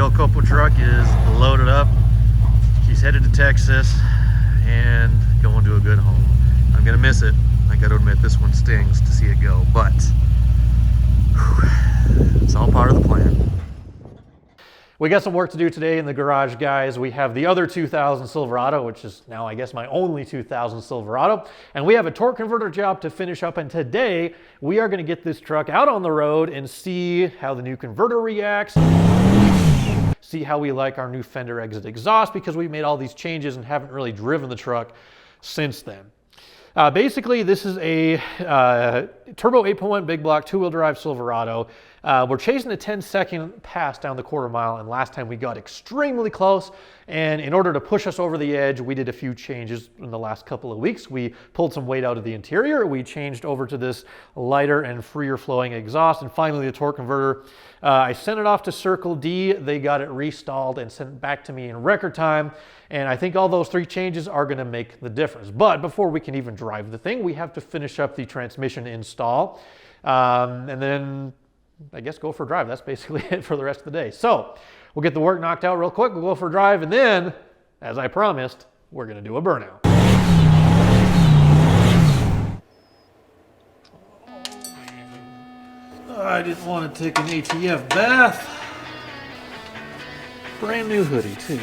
old COPO truck is loaded up. She's headed to Texas and going to a good home. I'm gonna miss it. I gotta admit, this one stings to see it go, but whew, it's all part of the plan. We got some work to do today in the garage, guys. We have the other 2000 Silverado, which is now, I guess, my only 2000 Silverado. And we have a torque converter job to finish up. And today, we are going to get this truck out on the road and see how the new converter reacts. See how we like our new fender exit exhaust, because we made all these changes and haven't really driven the truck since then. Basically, this is a turbo 8.1 big block, two-wheel drive Silverado. We're chasing a 10-second pass down the quarter mile, and last time we got extremely close. And in order to push us over the edge, we did a few changes in the last couple of weeks. We pulled some weight out of the interior. We changed over to this lighter and freer flowing exhaust. And finally, the torque converter. I sent it off to Circle D. They got it restalled and sent it back to me in record time. And I think all those three changes are going to make the difference. But before we can even drive the thing, we have to finish up the transmission install. And then I guess go for a drive. That's basically it for the rest of the day. So we'll get the work knocked out real quick. We'll go for a drive. And then, as I promised, we're going to do a burnout. I didn't want to take an ATF bath. Brand new hoodie, too.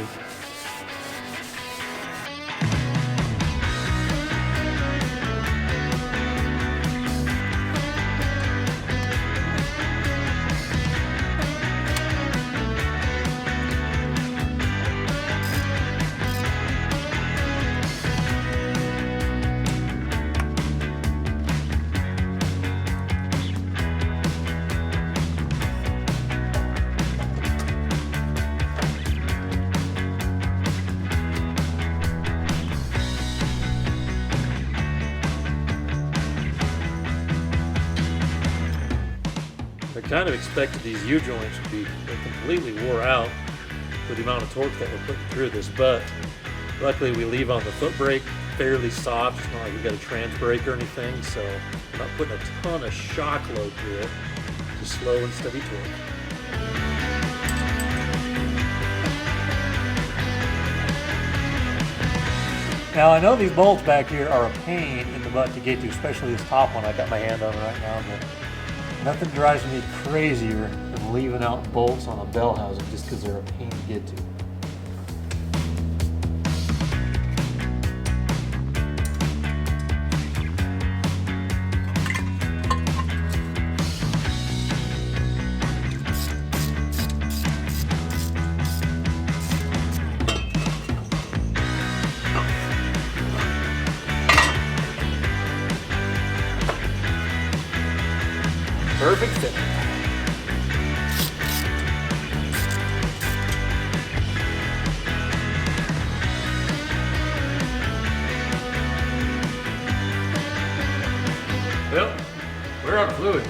I kind of expected these U-joints to be completely wore out with the amount of torque that we're putting through this, but luckily we leave on the foot brake fairly soft. It's not like we got a trans brake or anything, so we're not putting a ton of shock load through it. Just slow and steady torque. Now I know these bolts back here are a pain in the butt to get to, especially this top one. I got my hand on it right now, but nothing drives me crazier than leaving out bolts on a bell housing just because they're a pain to get to. Perfect fit. Well, we're out of fluid.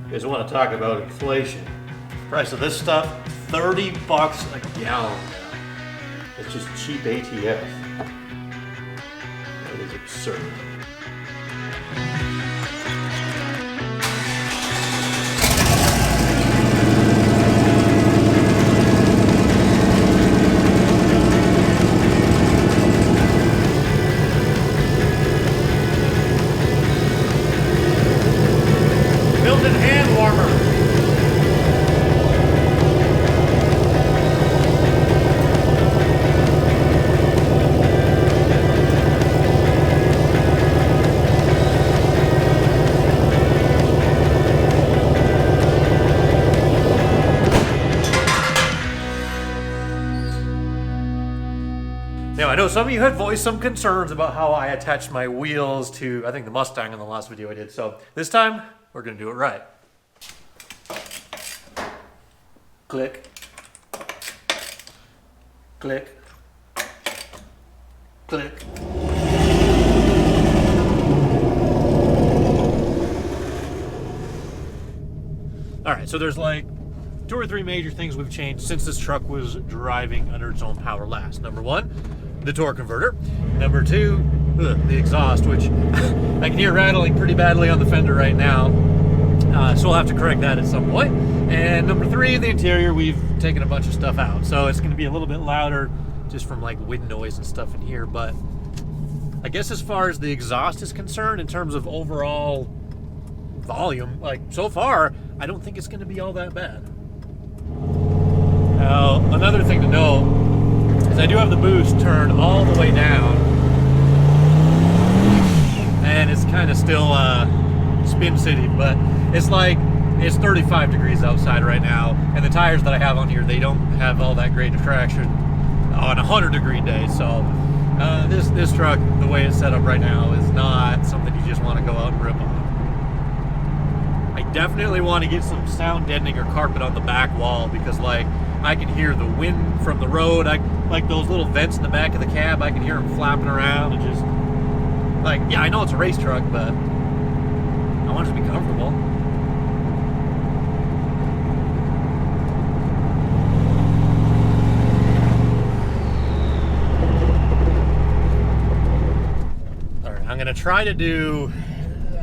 You guys want to talk about inflation? Price of this stuff, $30 a gallon now. It's just cheap ATF. That is absurd. Now, I know some of you had voiced some concerns about how I attached my wheels to, I think, the Mustang in the last video I did. So this time, we're going to do it right. Click. Click. Click. All right, so there's like two or three major things we've changed since this truck was driving under its own power last. Number one, the torque converter. Number two, the exhaust, which I can hear rattling pretty badly on the fender right now. So we'll have to correct that at some point. And number three, the interior, we've taken a bunch of stuff out. So it's gonna be a little bit louder just from like wind noise and stuff in here. But I guess as far as the exhaust is concerned, in terms of overall volume, like so far, I don't think it's gonna be all that bad. Now, another thing to note is I do have the boost turned all the way down. And it's kind of still Spin City, but it's like it's 35 degrees outside right now, and the tires that I have on here, they don't have all that great traction on a 100-degree day. So this truck, the way it's set up right now, is not something you just want to go out and rip on. I definitely want to get some sound deadening or carpet on the back wall, because like I can hear the wind from the road. Like those little vents in the back of the cab, I can hear them flapping around, and just like, yeah, I know it's a race truck, but I want it to be comfortable. All right, I'm gonna try to do,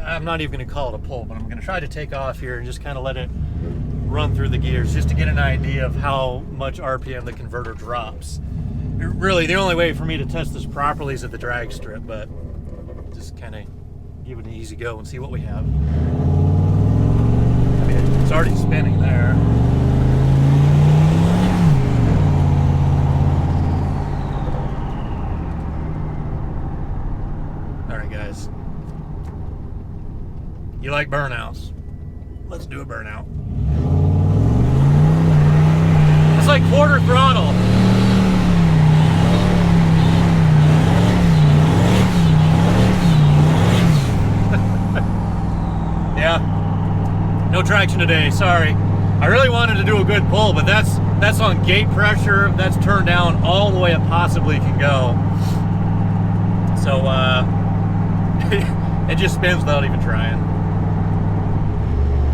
I'm not even gonna call it a pull, but I'm gonna try to take off here and just kind of let it run through the gears just to get an idea of how much RPM the converter drops. Really, the only way for me to test this properly is at the drag strip, but just kind of give it an easy go and see what we have. I mean, it's already spinning there. All right, guys. You like burnouts? Let's do a burnout. It's like quarter throttle. Yeah, no traction today, sorry. I really wanted to do a good pull, but that's on gate pressure. That's turned down all the way it possibly can go. So it just spins without even trying.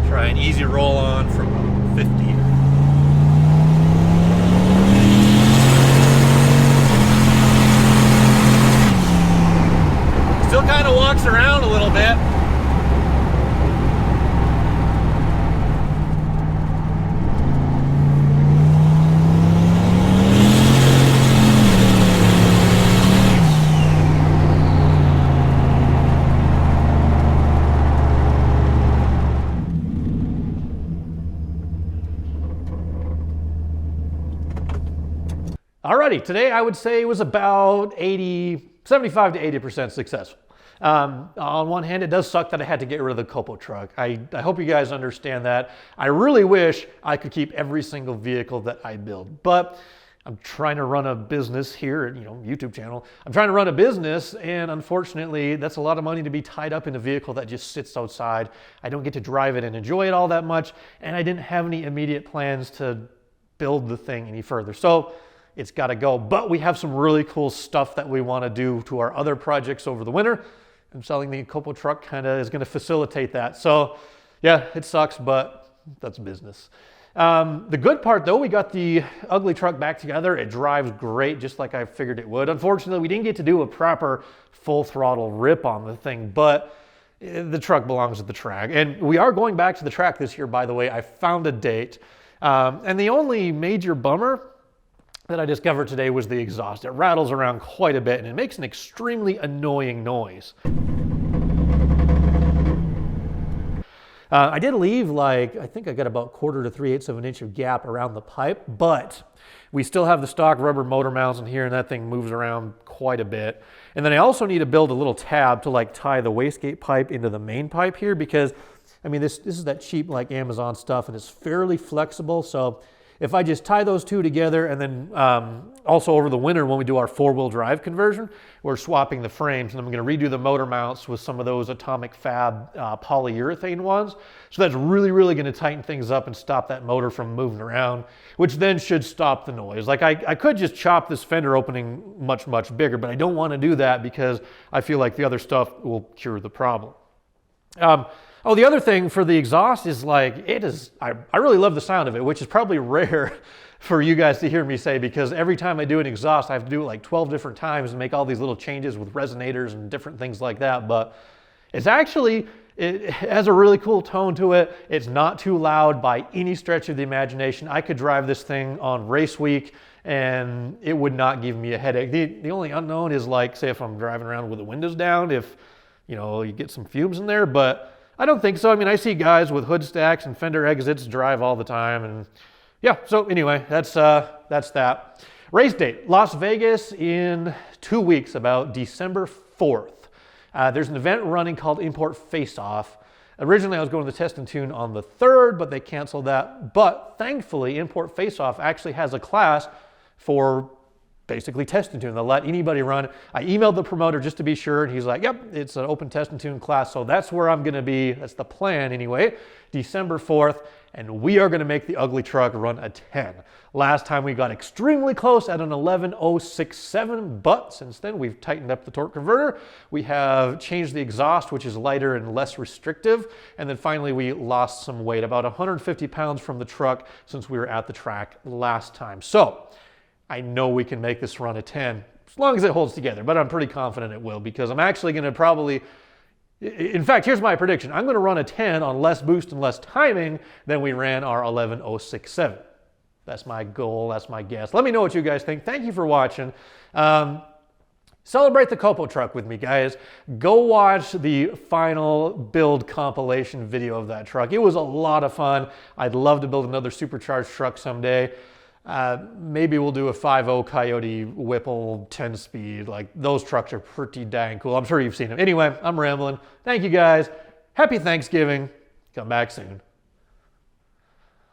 Try an easy roll on from 50. Still kind of walks around a little bit. Alrighty, today I would say it was about 75 to 80% successful. On one hand, it does suck that I had to get rid of the COPO truck. I hope you guys understand that. I really wish I could keep every single vehicle that I build, but I'm trying to run a business here, YouTube channel. I'm trying to run a business, and unfortunately, that's a lot of money to be tied up in a vehicle that just sits outside. I don't get to drive it and enjoy it all that much, and I didn't have any immediate plans to build the thing any further. So it's got to go, but we have some really cool stuff that we want to do to our other projects over the winter, and selling the COPO truck kind of is going to facilitate that. So yeah, it sucks, but that's business. The good part though, we got the Ugly Truck back together. It drives great, just like I figured it would. Unfortunately, we didn't get to do a proper full throttle rip on the thing, but the truck belongs at the track. And we are going back to the track this year, by the way. I found a date. And the only major bummer that I discovered today was the exhaust. It rattles around quite a bit, and it makes an extremely annoying noise. I did leave I think I got about 1/4 to 3/8 of an inch of gap around the pipe, but we still have the stock rubber motor mounts in here, and that thing moves around quite a bit. And then I also need to build a little tab to tie the wastegate pipe into the main pipe here, because I mean, this is that cheap Amazon stuff, and it's fairly flexible. So if I just tie those two together, and then also over the winter when we do our 4-wheel drive conversion, we're swapping the frames, and I'm going to redo the motor mounts with some of those Atomic Fab polyurethane ones. So that's really, really going to tighten things up and stop that motor from moving around, which then should stop the noise. I could just chop this fender opening much, much bigger, but I don't want to do that because I feel like the other stuff will cure the problem. Oh, the other thing for the exhaust is like, I really love the sound of it, which is probably rare for you guys to hear me say, because every time I do an exhaust, I have to do it like 12 different times and make all these little changes with resonators and different things like that. But it's actually, it has a really cool tone to it. It's not too loud by any stretch of the imagination. I could drive this thing on race week and it would not give me a headache. The only unknown is like, say if I'm driving around with the windows down, if you get some fumes in there, but I don't think so. I mean, I see guys with hood stacks and fender exits drive all the time, and yeah, so anyway, that's that. Race date, Las Vegas in 2 weeks, about December 4th. There's an event running called Import FaceOff. Originally, I was going to the test and tune on the 3rd, but they canceled that. But thankfully, Import FaceOff actually has a class for basically test and tune. They'll let anybody run. I emailed the promoter just to be sure, and he's like, yep, it's an open test and tune class. So that's where I'm gonna be. That's the plan anyway, December 4th. And we are gonna make the Ugly Truck run a 10. Last time we got extremely close at an 11.067, but since then we've tightened up the torque converter. We have changed the exhaust, which is lighter and less restrictive. And then finally we lost some weight, about 150 pounds from the truck since we were at the track last time. So I know we can make this run a 10 as long as it holds together, but I'm pretty confident it will, because I'm actually going to probably, in fact, here's my prediction. I'm going to run a 10 on less boost and less timing than we ran our 11.067. That's my goal. That's my guess. Let me know what you guys think. Thank you for watching. Celebrate the COPO Truck with me, guys. Go watch the final build compilation video of that truck. It was a lot of fun. I'd love to build another supercharged truck someday. Maybe we'll do a 5.0 Coyote Whipple 10-speed. Like, those trucks are pretty dang cool. I'm sure you've seen them. Anyway, I'm rambling. Thank you guys. Happy Thanksgiving. Come back soon.